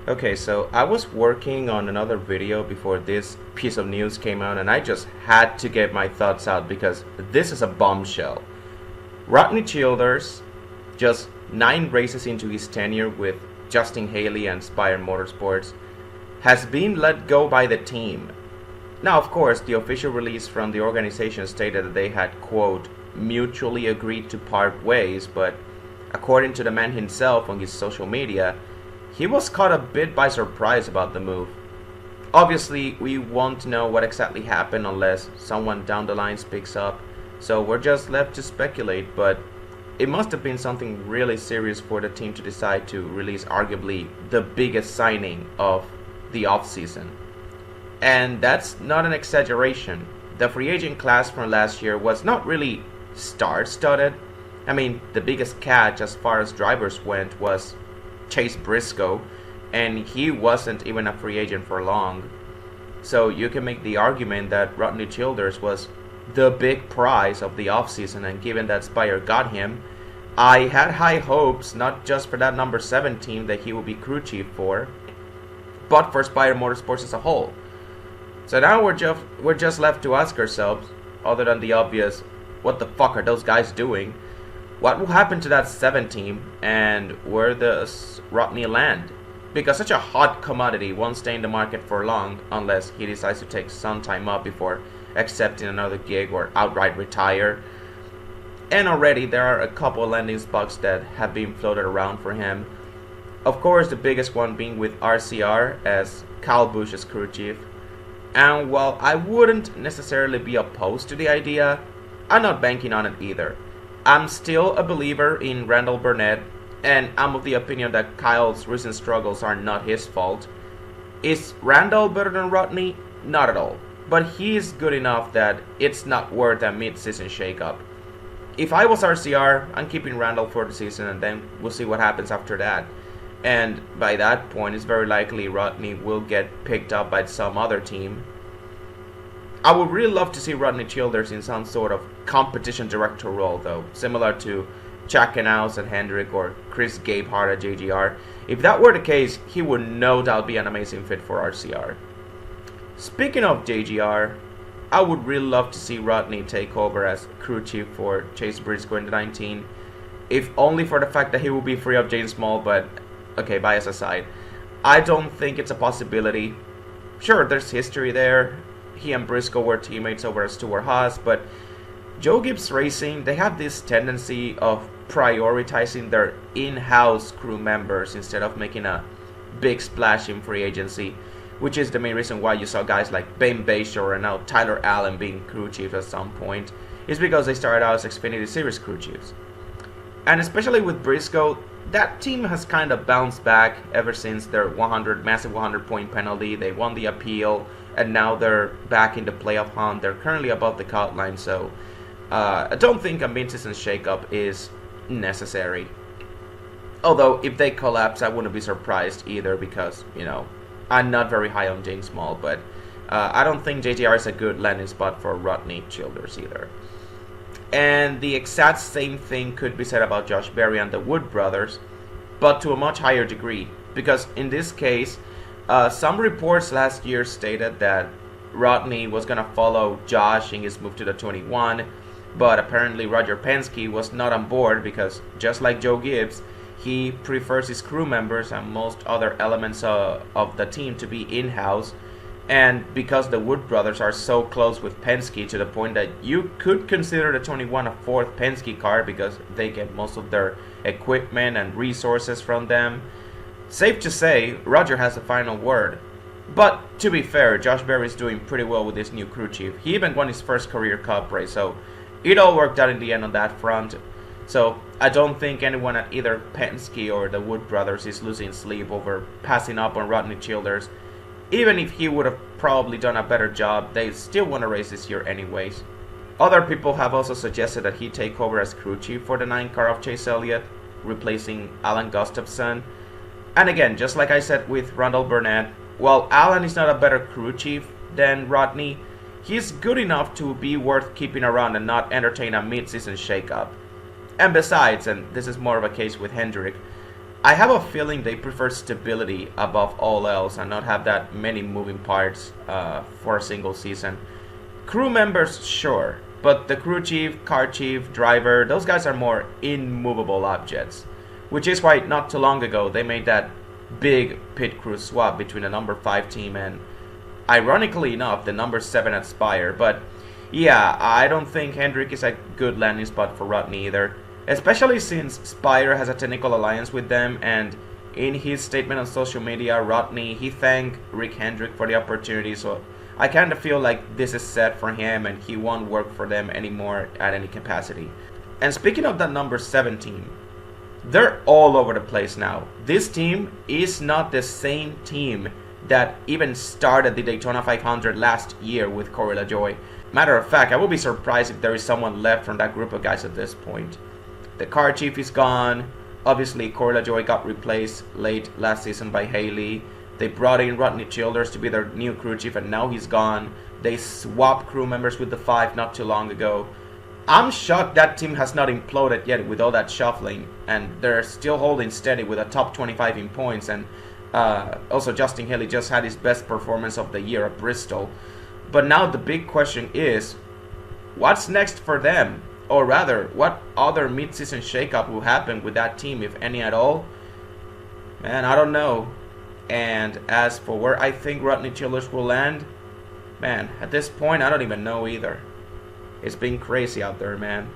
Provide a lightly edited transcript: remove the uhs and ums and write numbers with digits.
Okay, so I was working on another video before this piece of news came out, and I just had to get my thoughts out because this is a bombshell. Rodney Childers, just 9 races into his tenure with Justin Haley and Spire Motorsports, has been let go by the team. Now, of course, the official release from the organization stated that they had, quote, mutually agreed to part ways, but according to the man himself on his social media, he was caught a bit by surprise about the move. Obviously, we won't know what exactly happened unless someone down the line speaks up, so we're just left to speculate, but it must have been something really serious for the team to decide to release arguably the biggest signing of the offseason. And that's not an exaggeration. The free agent class from last year was not really star-studded. I mean, the biggest catch as far as drivers went was Chase Briscoe, and he wasn't even a free agent for long. So you can make the argument that Rodney Childers was the big prize of the offseason, and given that Spire got him, I had high hopes not just for that number 7 team that he would be crew chief for, but for Spire Motorsports as a whole. So now we're just left to ask ourselves, other than the obvious, what the fuck are those guys doing? What will happen to that 7 team, and where does Rodney land? Because such a hot commodity won't stay in the market for long unless he decides to take some time off before accepting another gig or outright retire. And already there are a couple of landing spots that have been floated around for him. Of course, the biggest one being with RCR as Kyle Busch's crew chief. And while I wouldn't necessarily be opposed to the idea, I'm not banking on it either. I'm still a believer in Randall Burnett, and I'm of the opinion that Kyle's recent struggles are not his fault. Is Randall better than Rodney? Not at all. But he is good enough that it's not worth a mid-season shakeup. If I was RCR, I'm keeping Randall for the season, and then we'll see what happens after that. And by that point, it's very likely Rodney will get picked up by some other team. I would really love to see Rodney Childers in some sort of competition director role, though, similar to Jack Knaus at Hendrick or Chris Gabehart at JGR. If that were the case, he would no doubt be an amazing fit for RCR. Speaking of JGR, I would really love to see Rodney take over as crew chief for Chase Briscoe in the 19, if only for the fact that he will be free of James Small, but okay, bias aside, I don't think it's a possibility. Sure, there's history there. He and Briscoe were teammates over at Stewart Haas, but Joe Gibbs Racing, they have this tendency of prioritizing their in-house crew members instead of making a big splash in free agency, which is the main reason why you saw guys like Ben Bayshore and now Tyler Allen being crew chiefs at some point, is because they started out as Xfinity Series crew chiefs. And especially with Briscoe, that team has kind of bounced back ever since their massive 100-point penalty. They won the appeal, and now they're back in the playoff hunt. They're currently above the cut line, so I don't think a mid-season shakeup is necessary. Although, if they collapse, I wouldn't be surprised either because, I'm not very high on James Small, but I don't think JGR is a good landing spot for Rodney Childers either. And the exact same thing could be said about Josh Berry and the Wood brothers, but to a much higher degree, because in this case, some reports last year stated that Rodney was going to follow Josh in his move to the 21, but apparently Roger Penske was not on board because, just like Joe Gibbs, he prefers his crew members and most other elements of the team to be in-house. And because the Wood brothers are so close with Penske to the point that you could consider the 21 a fourth Penske car because they get most of their equipment and resources from them, safe to say, Roger has the final word. But to be fair, Josh Berry is doing pretty well with his new crew chief. He even won his first career cup race, so it all worked out in the end on that front. So I don't think anyone at either Penske or the Wood brothers is losing sleep over passing up on Rodney Childers. Even if he would have probably done a better job, they still want to race this year anyways. Other people have also suggested that he take over as crew chief for the 9 car of Chase Elliott, replacing Alan Gustafson. And again, just like I said with Randall Burnett, while Alan is not a better crew chief than Rodney, he's good enough to be worth keeping around and not entertain a mid-season shakeup. And besides, and this is more of a case with Hendrick, I have a feeling they prefer stability above all else and not have that many moving parts for a single season. Crew members, sure, but the crew chief, car chief, driver, those guys are more immovable objects. Which is why not too long ago they made that big pit crew swap between the number 5 team and, ironically enough, the number 7 at Spire. But yeah, I don't think Hendrick is a good landing spot for Rodney either. Especially since Spire has a technical alliance with them, and in his statement on social media, Rodney, he thanked Rick Hendrick for the opportunity, so I kind of feel like this is set for him and he won't work for them anymore at any capacity. And speaking of that number 7 team, they're all over the place now. This team is not the same team that even started the Daytona 500 last year with Corey LaJoie. Matter of fact, I would be surprised if there is someone left from that group of guys at this point. The car chief is gone. Obviously, Corey LaJoie got replaced late last season by Haley. They brought in Rodney Childers to be their new crew chief, and now he's gone. They swapped crew members with the 5 not too long ago. I'm shocked that team has not imploded yet with all that shuffling, and they're still holding steady with a top 25 in points. And also, Justin Haley just had his best performance of the year at Bristol. But now the big question is, what's next for them? Or rather, what other mid-season shakeup will happen with that team, if any at all? Man, I don't know. And as for where I think Rodney Childers will land, man, at this point, I don't even know either. It's been crazy out there, man.